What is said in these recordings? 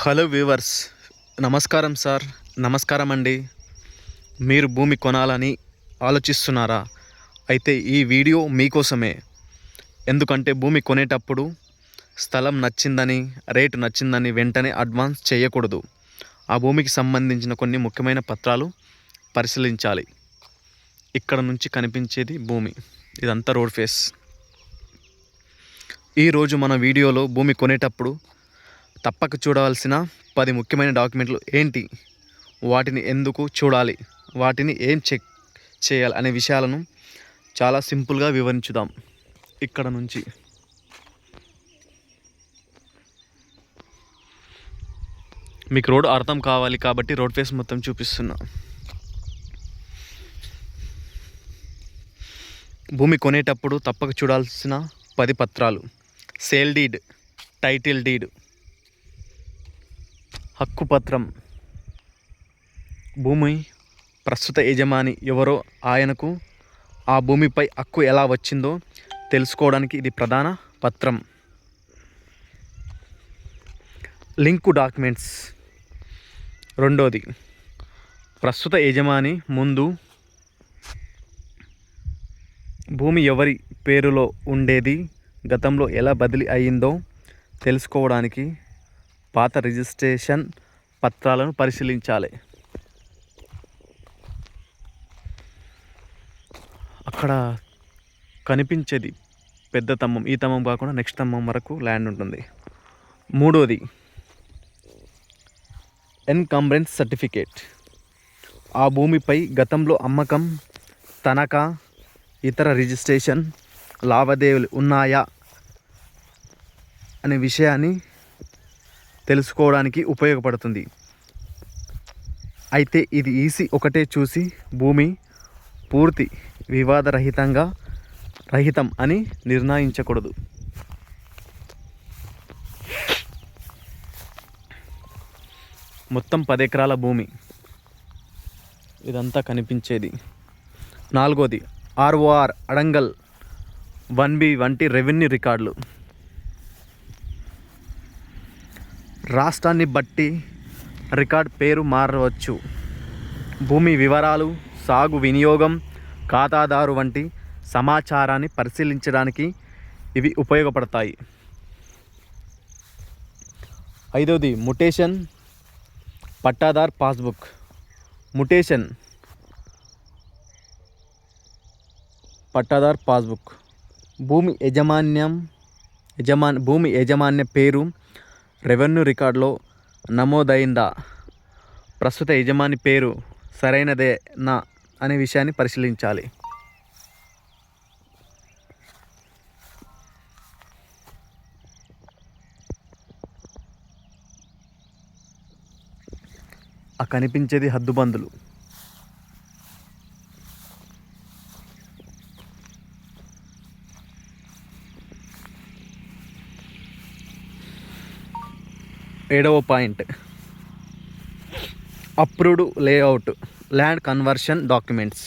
Hello viewers, నమస్కారం sir. నమస్కారం అండి. మీరు భూమి కొనాలని ఆలోచిస్తున్నారా? అయితే ఈ వీడియో మీకోసమే. ఎందుకంటే భూమి కొనేటప్పుడు స్థలం నచ్చిందని, రేటు నచ్చిందని వెంటనే అడ్వాన్స్ చేయకూడదు. ఆ భూమికి సంబంధించిన కొన్ని ముఖ్యమైన పత్రాలు పరిశీలించాలి. ఇక్కడ నుంచి కనిపించేది భూమి, ఇదంతా రోడ్ ఫేస్. ఈరోజు మన వీడియోలో భూమి కొనేటప్పుడు తప్పక చూడవలసిన 10 ముఖ్యమైన డాక్యుమెంట్లు ఏంటి, వాటిని ఎందుకు చూడాలి, వాటిని ఏం చెక్ చేయాలి అనే విషయాలను చాలా సింపుల్గా వివరించుదాం. ఇక్కడ నుంచి మీకు రోడ్ అర్థం కావాలి కాబట్టి రోడ్ ఫేస్ మొత్తం చూపిస్తున్నా. భూమి కొనేటప్పుడు తప్పక చూడాల్సిన 10 పత్రాలు: సేల్ డీడ్, టైటిల్ డీడ్, హక్కు పత్రం, భూమి ప్రస్తుత యజమాని ఎవరో ఆయనకు ఆ భూమిపై హక్కు ఎలా వచ్చిందో తెలుసుకోవడానికి ఇది ప్రధాన పత్రం. Link documents. రెండోది, ప్రస్తుత యజమాని ముందు భూమి ఎవరి పేరులో ఉండేది, గతంలో ఎలా బదిలీ అయ్యిందో తెలుసుకోవడానికి పాత రిజిస్ట్రేషన్ పత్రాలను పరిశీలించాలి. అక్కడ కనిపించేది పెద్ద స్తంభం, ఈ స్తంభం కాకుండా నెక్స్ట్ స్తంభం వరకు ల్యాండ్ ఉంటుంది. మూడోది, ఎన్కంబ్రెన్స్ సర్టిఫికేట్. ఆ భూమిపై గతంలో అమ్మకం, తనఖా, ఇతర రిజిస్ట్రేషన్ లావాదేవీలు ఉన్నాయా అనే విషయాన్ని తెలుసుకోవడానికి ఉపయోగపడుతుంది. అయితే ఇది ఈసీ ఒకటే చూసి భూమి పూర్తి రహితం అని నిర్ణయించకూడదు. మొత్తం 10 ఎకరాల భూమి, ఇదంతా కనిపించేది. నాలుగోది, ఆర్ఓఆర్, అడంగల్, 1B వంటి రెవెన్యూ రికార్డులు. రాష్ట్రాన్ని బట్టి రికార్డ్ పేరు మారవచ్చు. భూమి వివరాలు, సాగు వినియోగం, ఖాతాదారు వంటి సమాచారాన్ని పరిశీలించడానికి ఇవి ఉపయోగపడతాయి. ఐదవది, mutation, pattadar passbook. Mutation, pattadar passbook. భూమి యజమాన్య పేరు రెవెన్యూ రికార్డులో నమోదైందా, ప్రస్తుత యజమాని పేరు సరైనదేనా అనే విషయాన్ని పరిశీలించాలి. ఆ కనిపించేది హద్దుబందులు. ఏడవ point, approved layout, land conversion documents.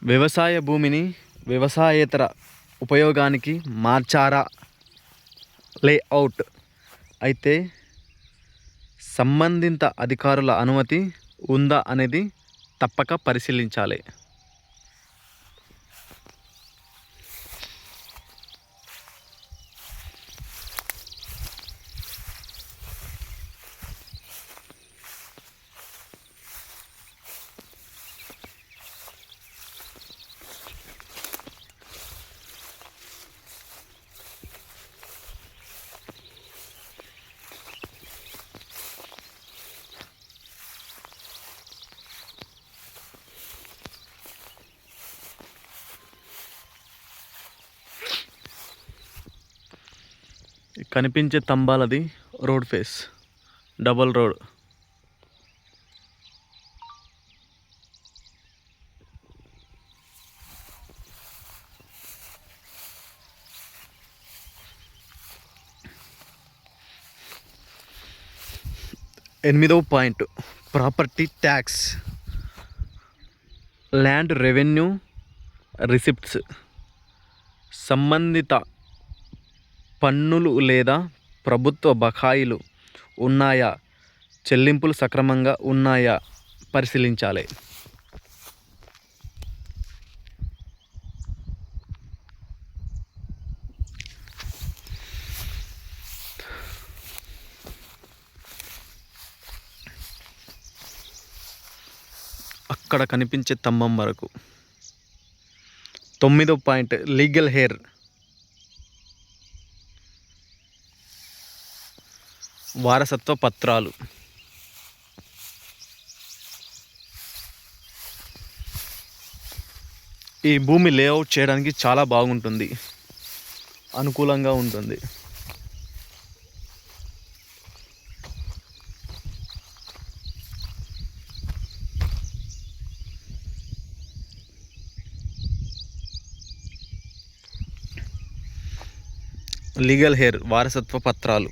వ్యవసాయ భూమిని వ్యవసాయేతర ఉపయోగానికి మార్చారా, లేఅవుట్ అయితే సంబంధిత అధికారుల అనుమతి ఉందా అనేది తప్పక పరిశీలించాలి. కనిపించే స్తంభాలది రోడ్ ఫేస్, డబల్ రోడ్. ఎనిమిదవ point, property tax, land revenue receipts. సంబంధిత పన్నులు లేదా ప్రభుత్వ బకాయిలు ఉన్నాయా, చెల్లింపులు సక్రమంగా ఉన్నాయా పరిశీలించాలి. అక్కడ కనిపించే స్తంభం వరకు. 9వ పాయింట్ లీగల్ హెయిర్. వారసత్వ పత్రాలు. ఈ భూమి లేఅవుట్ చేయడానికి చాలా బాగుంటుంది, అనుకూలంగా ఉంటుంది. లీగల్ హెయిర్ వారసత్వ పత్రాలు.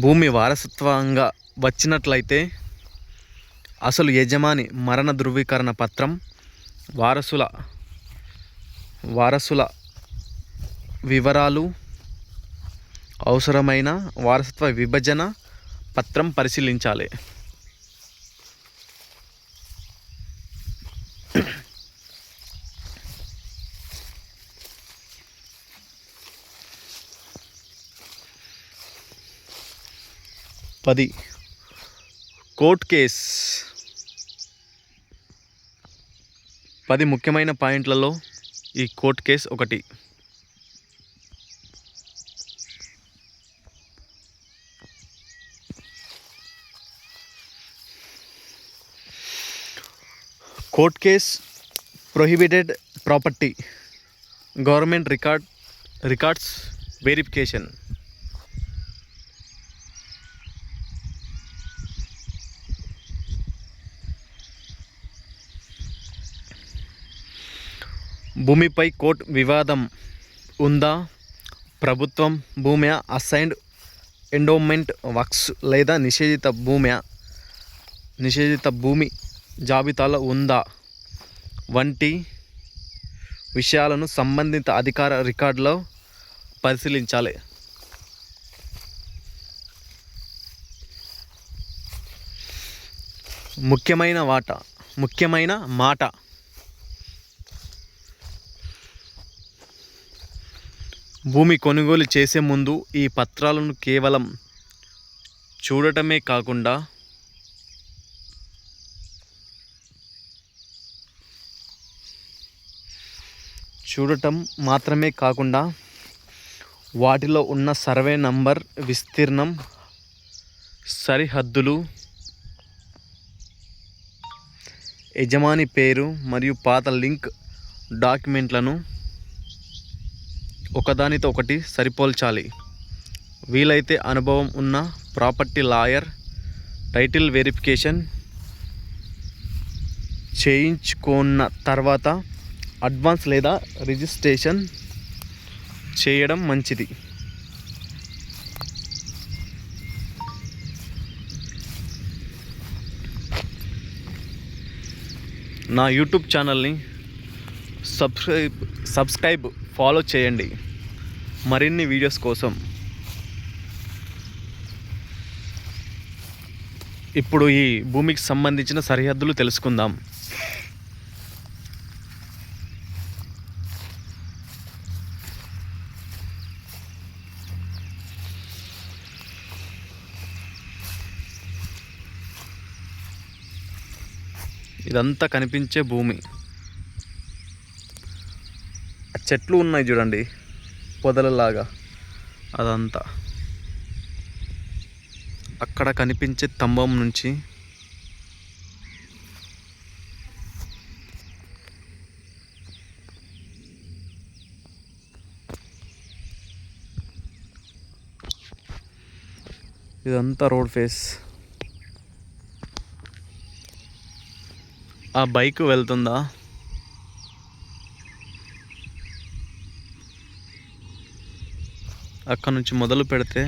భూమి వారసత్వంగా వచ్చినట్లయితే అసలు యజమాని మరణ ధృవీకరణ పత్రం, వారసుల వివరాలు, అవసరమైన వారసత్వ విభజన పత్రం పరిశీలించాలి. Court case. 10 ముఖ్యమైన పాయింట్లలో ఈ కోర్ట్ కేస్ ఒకటి. Court case prohibited property, government records verification. భూమిపై కోర్టు వివాదం ఉందా, ప్రభుత్వం భూమి, అసైన్డ్ ఎండోమెంట్ వర్క్స్ లేదా నిషేధిత భూమి జాబితాలో ఉందా వంటి విషయాలను సంబంధిత అధికార రికార్డులో పరిశీలించాలి. ముఖ్యమైన మాట భూమి కొనుగోలు చేసే ముందు ఈ పత్రాలను కేవలం చూడటమే కాకుండా వాటిలో ఉన్న సర్వే నంబర్, విస్తీర్ణం, సరిహద్దులు, యజమాని పేరు మరియు పాత లింక్ డాక్యుమెంట్లను ఒకదానితో ఒకటి సరిపోల్చాలి. వీలైతే అనుభవం ఉన్న ప్రాపర్టీ లాయర్ టైటిల్ వెరిఫికేషన్ చేయించుకున్న తర్వాత అడ్వాన్స్ లేదా రిజిస్ట్రేషన్ చేయడం మంచిది. నా యూట్యూబ్ ఛానల్ని సబ్స్క్రైబ్ ఫాలో చేయండి మరిన్ని వీడియోస్ కోసం. ఇప్పుడు ఈ భూమికి సంబంధించిన సరిహద్దులు తెలుసుకుందాం. ఇదంతా కనిపించే భూమి. చెట్లు ఉన్నాయి చూడండి, పొదలలాగా. అదంతా అక్కడ కనిపించే స్తంభం నుంచి ఇదంతా రోడ్ ఫేస్. ఆ బైక్ వెళ్తుందా? అక్కడ నుంచి మొదలు పెడితే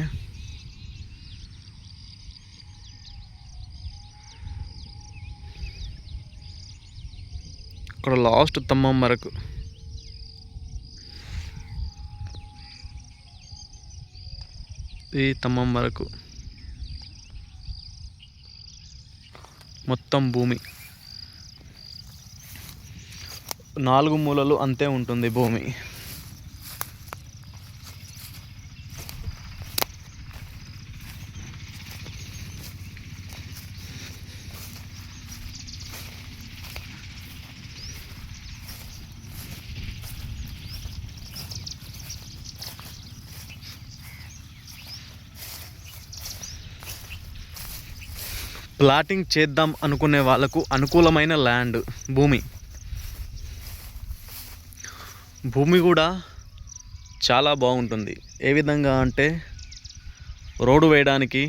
అక్కడ లాస్ట్ స్తంభం వరకు. ఈ తమ్మం వరకు మొత్తం భూమి 4 మూలలు అంతే ఉంటుంది భూమి. ప్లాటింగ్ చేద్దాం అనుకునే వాళ్ళకు అనుకూలమైన ల్యాండ్ భూమి కూడా చాలా బాగుంటుంది. ఏ విధంగా అంటే రోడ్డు వేయడానికి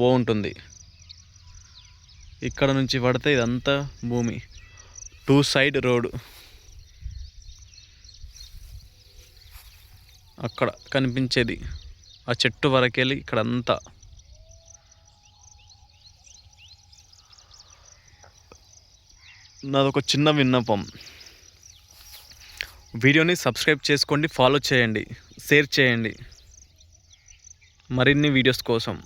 బాగుంటుంది. ఇక్కడ నుంచి పడితే ఇదంతా భూమి, 2 సైడ్ రోడ్డు. అక్కడ కనిపించేది ఆ చెట్టు వరకెళ్ళి ఇక్కడంతా. నాదొక చిన్న విన్నపం, వీడియోని సబ్స్క్రైబ్ చేసుకోండి, ఫాలో చేయండి, షేర్ చేయండి మరిన్ని వీడియోస్ కోసం.